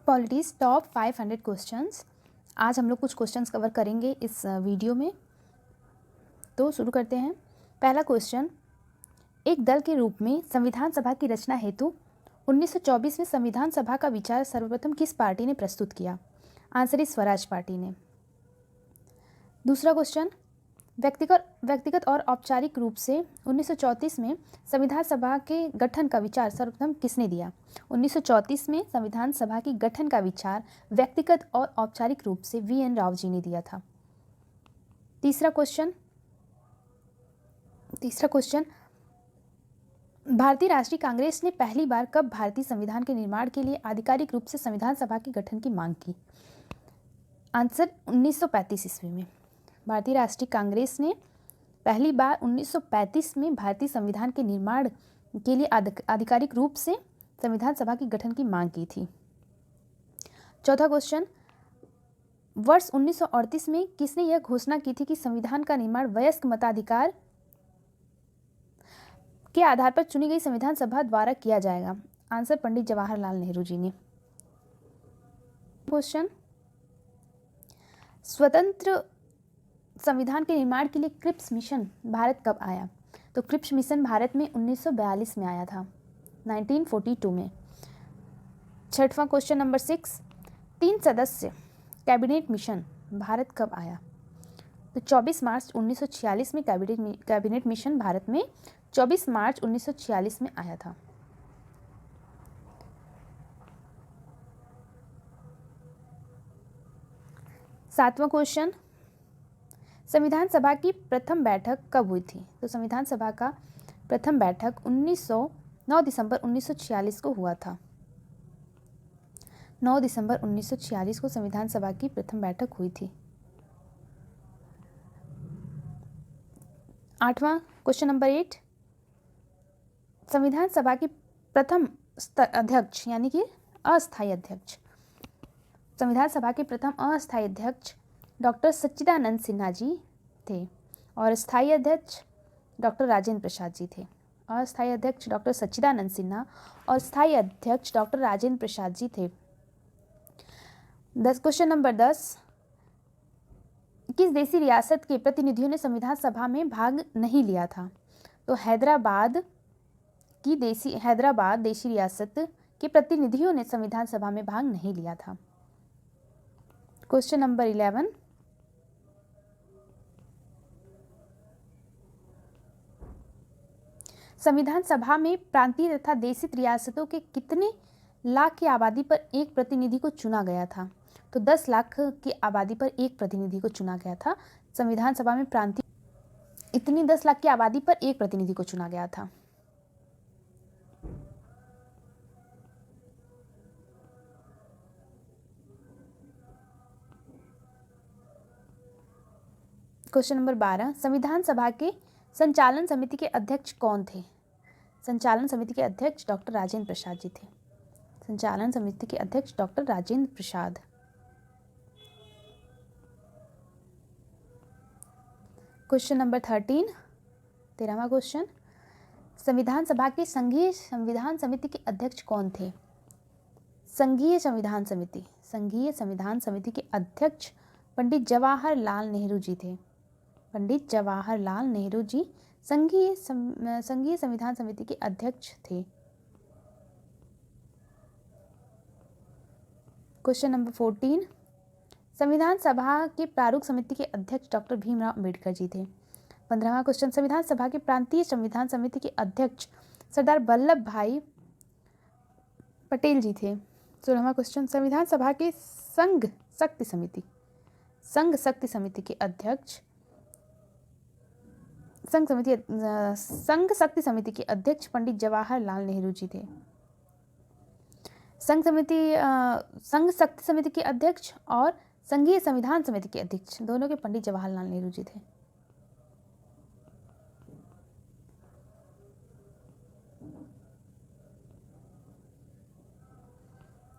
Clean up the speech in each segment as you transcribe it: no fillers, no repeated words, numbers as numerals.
पॉलिटीज़ top 500 questions. आज हम लोग कुछ क्वेश्चंस कवर करेंगे इस वीडियो में। तो शुरू करते हैं। पहला क्वेश्चन, एक दल के रूप में संविधान सभा की रचना हेतु 1924 में संविधान सभा का विचार सर्वप्रथम किस पार्टी ने प्रस्तुत किया? आंसर इज स्वराज पार्टी ने। दूसरा क्वेश्चन, व्यक्तिगत और औपचारिक रूप से 1934 में संविधान सभा के गठन का विचार सर्वप्रथम किसने दिया? 1934 में संविधान सभा की गठन का विचार व्यक्तिगत और औपचारिक रूप से वी.एन. राव जी ने दिया था। तीसरा क्वेश्चन, भारतीय राष्ट्रीय कांग्रेस ने पहली बार कब भारतीय संविधान के निर्माण के लिए आधिकारिक रूप से संविधान सभा के गठन की मांग की? आंसर 1935 ईस्वी में। भारतीय राष्ट्रीय कांग्रेस ने पहली बार 1935 में भारतीय संविधान के निर्माण के लिए आधिकारिक रूप से संविधान सभा के गठन की मांग की थी। चौथा क्वेश्चन, वर्ष 1938 में किसने यह घोषणा की थी कि संविधान का निर्माण वयस्क मताधिकार के आधार पर चुनी गई संविधान सभा द्वारा किया जाएगा? आंसर पंडित जवाहरलाल नेहरू जी ने। क्वेश्चन, स्वतंत्र संविधान के निर्माण के लिए क्रिप्स मिशन भारत कब आया? तो क्रिप्स मिशन भारत में 1942 में आया था, 1942 में। छठवां क्वेश्चन नंबर 6, 3 सदस्य कैबिनेट मिशन भारत कब आया? तो 24 मार्च 1946 में कैबिनेट मिशन भारत में 24 मार्च 1946 में आया था। सातवां क्वेश्चन, संविधान सभा की प्रथम बैठक कब हुई थी? तो संविधान सभा का प्रथम बैठक 9 दिसंबर 1946 को हुआ था। 9 दिसंबर 1946 को संविधान सभा की प्रथम बैठक हुई थी। आठवां क्वेश्चन नंबर 8, संविधान सभा की प्रथम अध्यक्ष यानी कि अस्थायी अध्यक्ष, संविधान सभा के प्रथम अस्थायी अध्यक्ष डॉक्टर सच्चिदानंद सिन्हा जी थे और स्थायी अध्यक्ष डॉक्टर राजेंद्र प्रसाद जी थे। अस्थायी अध्यक्ष डॉक्टर सच्चिदानंद सिन्हा और स्थायी अध्यक्ष डॉक्टर राजेंद्र प्रसाद जी थे। क्वेश्चन नंबर 10, किस देसी रियासत के प्रतिनिधियों ने संविधान सभा में भाग नहीं लिया था? तो हैदराबाद देशी रियासत के प्रतिनिधियों ने संविधान सभा में भाग नहीं लिया था। क्वेश्चन नंबर 11, संविधान सभा में प्रांतीय तथा देशित रियासतों के कितने लाख की आबादी पर एक प्रतिनिधि को चुना गया था? तो 10 लाख की आबादी पर एक प्रतिनिधि को चुना गया था। संविधान सभा में इतनी 10 लाख की आबादी पर एक प्रतिनिधि को चुना गया था। क्वेश्चन नंबर 12, संविधान सभा के संचालन समिति के अध्यक्ष कौन थे? संचालन समिति के अध्यक्ष डॉक्टर राजेंद्र प्रसाद जी थे। संचालन समिति के अध्यक्ष doctor Rajendra Prasad. Question number 13वां question, संविधान सभा के संघीय संविधान समिति के अध्यक्ष कौन थे? संघीय संविधान समिति के अध्यक्ष पंडित जवाहरलाल नेहरू जी थे। पंडित जवाहरलाल नेहरू जी संघीय संविधान समिति के अध्यक्ष थे। क्वेश्चन नंबर 14, संविधान सभा के प्रारूप समिति के अध्यक्ष डॉक्टर भीमराव अंबेडकर जी थे। 15वां क्वेश्चन, संविधान सभा के प्रांतीय संविधान समिति के अध्यक्ष सरदार वल्लभ भाई पटेल जी थे। 16वां क्वेश्चन, संविधान सभा के संघ शक्ति समिति के अध्यक्ष संघ शक्ति समिति के अध्यक्ष पंडित जवाहरलाल नेहरू जी थे। संघ शक्ति समिति के अध्यक्ष और संघीय संविधान समिति के अध्यक्ष दोनों के पंडित जवाहरलाल नेहरू जी थे।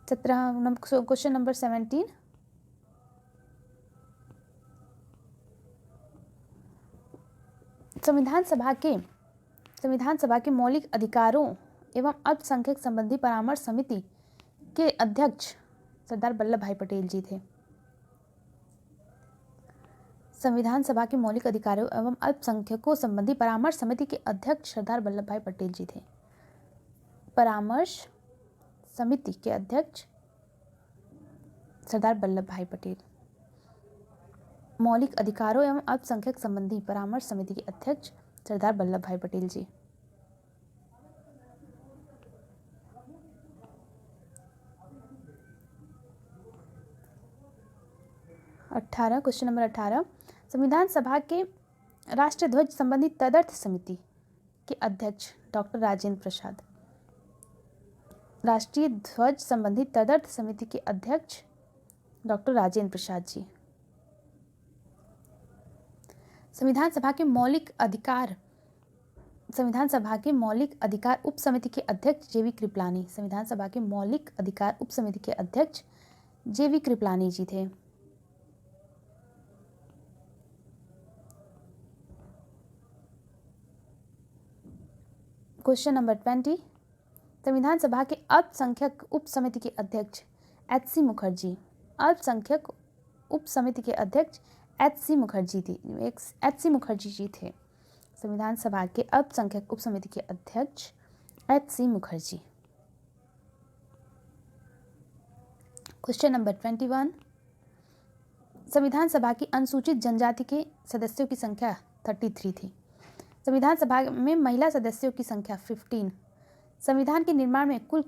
क्वेश्चन नंबर 17, संविधान सभा के मौलिक अधिकारों एवं अल्पसंख्यक संबंधी परामर्श समिति के अध्यक्ष सरदार वल्लभ भाई पटेल जी थे। संविधान सभा के मौलिक अधिकारों एवं अल्पसंख्यकों संबंधी परामर्श समिति के अध्यक्ष सरदार वल्लभ भाई पटेल जी थे। परामर्श समिति के अध्यक्ष सरदार वल्लभ भाई पटेल। मौलिक अधिकारों एवं अल्पसंख्यक संबंधी परामर्श समिति के अध्यक्ष सरदार वल्लभ भाई पटेल जी। क्वेश्चन नंबर 18, संविधान सभा के राष्ट्रीय ध्वज संबंधी तदर्थ समिति के अध्यक्ष डॉक्टर राजेंद्र प्रसाद। राष्ट्रीय ध्वज संबंधी तदर्थ समिति के अध्यक्ष डॉक्टर राजेंद्र प्रसाद जी। संविधान सभा के मौलिक अधिकार उप समिति के अध्यक्ष जेवी कृपलानी। संविधान सभा के मौलिक अधिकार उप समिति के अध्यक्ष जेवी कृपलानी जी थे। क्वेश्चन नंबर 20, संविधान सभा के अल्पसंख्यक उप समिति के अध्यक्ष एच.सी. मुखर्जी। अल्पसंख्यक उप समिति के अध्यक्ष एच.सी. मुखर्जी जी थे। संविधान सभा के अल्पसंख्यक उप समिति के अध्यक्ष एच.सी. मुखर्जी। क्वेश्चन नंबर 21, संविधान सभा की अनुसूचित जनजाति के सदस्यों की संख्या 33 थी। संविधान सभा में महिला सदस्यों की संख्या 15। संविधान के निर्माण में कुल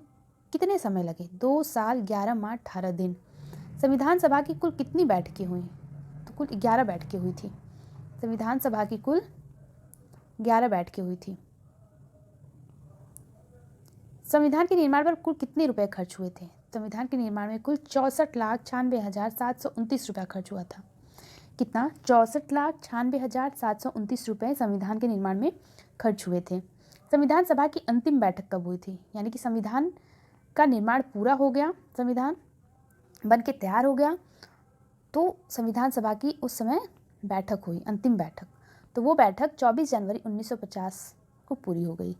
कितने समय लगे? 2 साल 11 माह 18 दिन। संविधान सभा की कुल कितनी बैठकें हुई? तो कुल 11 बैठकें हुई थी। संविधान सभा की कुल 11 बैठकें हुई थी। संविधान के निर्माण पर कुल कितने रुपए खर्च हुए थे? संविधान के निर्माण में कुल 64,96,729 रुपया खर्च हुआ था। कितना? 64,96,729 रुपये संविधान के निर्माण में खर्च हुए थे। संविधान सभा की अंतिम बैठक कब हुई थी? यानी कि संविधान का निर्माण पूरा हो गया, संविधान बन के तैयार हो गया, तो संविधान सभा की उस समय बैठक हुई, अंतिम बैठक। तो वो बैठक 24 जनवरी 1950 को पूरी हो गई।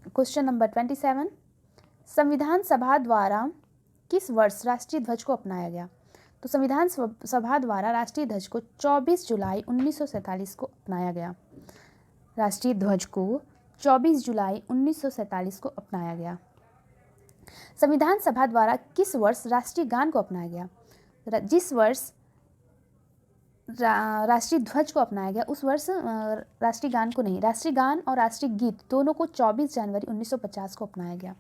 क्वेश्चन नंबर 27, संविधान सभा द्वारा किस वर्ष राष्ट्रीय ध्वज को अपनाया गया? तो संविधान सभा द्वारा राष्ट्रीय ध्वज को 24 जुलाई 1947 को अपनाया गया। राष्ट्रीय ध्वज को 24 जुलाई 1947 को अपनाया गया। संविधान सभा द्वारा किस वर्ष राष्ट्रीय गान को अपनाया गया? जिस वर्ष राष्ट्रीय ध्वज को अपनाया गया उस वर्ष राष्ट्रीय गान को नहीं, राष्ट्रीय गान और राष्ट्रीय गीत दोनों को 24 जनवरी 1950 को अपनाया गया।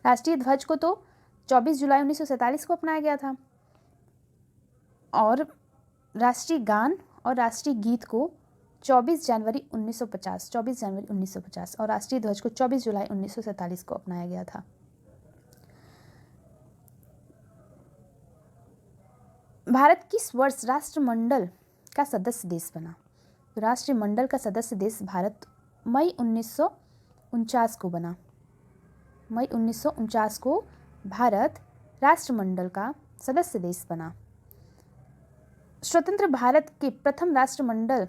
राष्ट्रीय ध्वज को तो 24 जुलाई 1947 को अपनाया गया था और राष्ट्रीय गान और राष्ट्रीय गीत को 24 जनवरी 1950 और राष्ट्रीय ध्वज को 24 जुलाई 1947 को अपनाया गया था। भारत किस वर्ष राष्ट्रमंडल का सदस्य देश बना? तो राष्ट्रमंडल का सदस्य देश भारत मई 1949 को बना। मई 1949 को भारत राष्ट्रमंडल का सदस्य देश बना। स्वतंत्र भारत के प्रथम राष्ट्रमंडल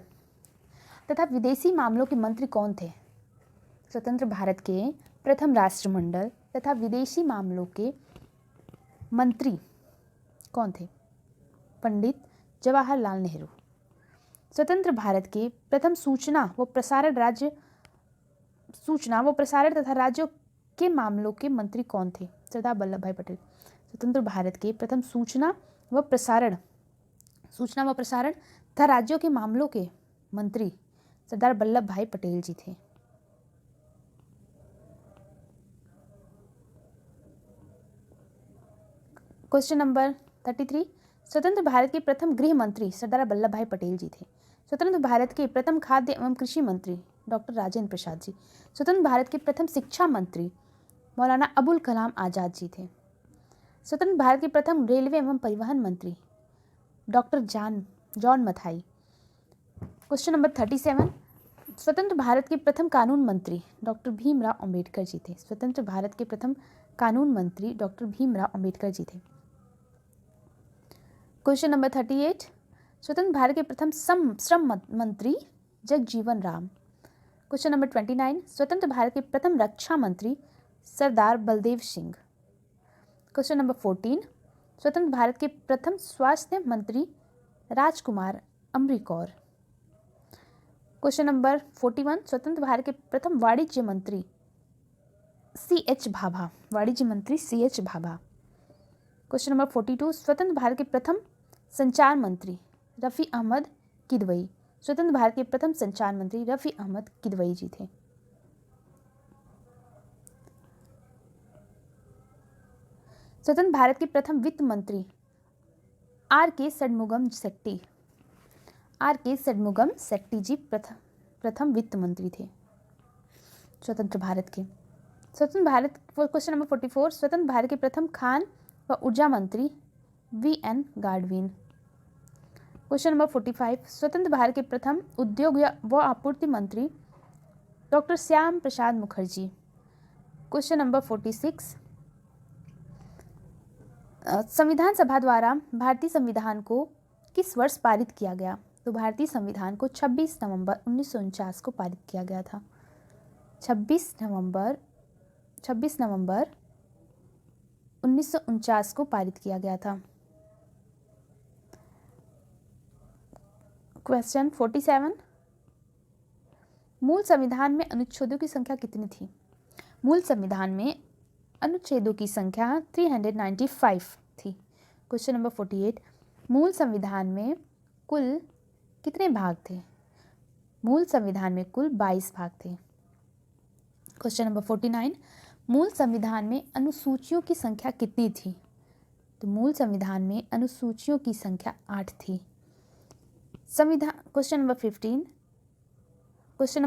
तथा विदेशी मामलों के मंत्री कौन थे? स्वतंत्र भारत के प्रथम राष्ट्रमंडल तथा विदेशी मामलों के मंत्री कौन थे? पंडित जवाहरलाल नेहरू। स्वतंत्र भारत के प्रथम सूचना व प्रसारण तथा राज्यों के मामलों के मंत्री कौन थे? सरदार वल्लभ भाई पटेल। स्वतंत्र भारत के प्रथम सूचना व प्रसारण तथा राज्यों के मामलों के मंत्री सरदार वल्लभ भाई पटेल जी थे। क्वेश्चन नंबर 33, स्वतंत्र भारत के प्रथम गृह मंत्री सरदार वल्लभ भाई पटेल जी थे। स्वतंत्र भारत के प्रथम खाद्य एवं कृषि मंत्री डॉक्टर राजेंद्र प्रसाद जी। स्वतंत्र भारत के प्रथम शिक्षा मंत्री मौलाना अबुल कलाम आज़ाद जी थे। स्वतंत्र भारत के प्रथम रेलवे एवं परिवहन मंत्री doctor John Mathai. Question number 37, स्वतंत्र भारत के प्रथम कानून मंत्री डॉक्टर भीमराव अंबेडकर जी थे। स्वतंत्र भारत के प्रथम कानून मंत्री डॉक्टर भीमराव अंबेडकर जी थे। क्वेश्चन नंबर 38, स्वतंत्र भारत के प्रथम श्रम मंत्री जगजीवन राम। क्वेश्चन नंबर 29, स्वतंत्र भारत के प्रथम रक्षा मंत्री सरदार बलदेव सिंह। क्वेश्चन नंबर 14, स्वतंत्र भारत के प्रथम स्वास्थ्य मंत्री राजकुमार अमरीकौर। क्वेश्चन नंबर 41, स्वतंत्र भारत के प्रथम वाणिज्य मंत्री C.H. भाभा, वाणिज्य मंत्री C.H. भाभा। क्वेश्चन नंबर 42, स्वतंत्र भारत के प्रथम संचार मंत्री रफ़ी अहमद किदवई। स्वतंत्र भारत के प्रथम संचार मंत्री रफ़ी अहमद किदवई जी थे। स्वतंत्र भारत के प्रथम वित्त मंत्री R.K. षणमुगम शेट्टी। R.K. षणमुगम शेट्टी जी प्रथम वित्त मंत्री थे स्वतंत्र भारत के। स्वतंत्र भारत, क्वेश्चन नंबर 44, स्वतंत्र भारत के प्रथम खान व ऊर्जा मंत्री V.N. गाडवीन। क्वेश्चन नंबर 45, स्वतंत्र भारत के प्रथम उद्योग व आपूर्ति मंत्री doctor Shyam Prasad Mukherjee. Question number 46, संविधान सभा द्वारा भारतीय संविधान को किस वर्ष पारित किया गया? तो भारतीय संविधान को 26 नवंबर 1949 को पारित किया गया था। 26 नवंबर 1949 को पारित किया गया था। क्वेश्चन 47, मूल संविधान में अनुच्छेदों की संख्या कितनी थी? मूल संविधान में अनुच्छेदों की संख्या 395 थी। क्वेश्चन नंबर 48, मूल संविधान में कुल कितने भाग थे? मूल संविधान में कुल 22 भाग थे। क्वेश्चन नंबर 49, मूल संविधान में अनुसूचियों की संख्या कितनी थी? तो मूल संविधान में अनुसूचियों की संख्या 8 थी। क्वेश्चन नंबर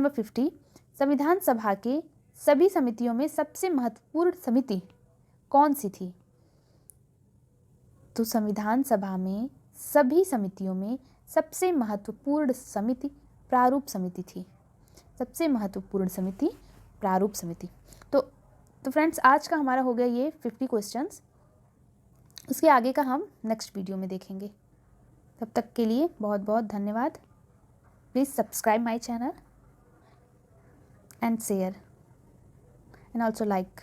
50, संविधान सभा के सभी समितियों में सबसे महत्वपूर्ण समिति कौन सी थी? तो संविधान सभा में सभी समितियों में सबसे महत्वपूर्ण समिति प्रारूप समिति थी। सबसे महत्वपूर्ण समिति प्रारूप समिति। तो फ्रेंड्स, आज का हमारा हो गया ये 50 क्वेश्चंस। उसके आगे का हम नेक्स्ट वीडियो में देखेंगे। तब तक के लिए बहुत बहुत धन्यवाद। Please subscribe my channel and share and also like.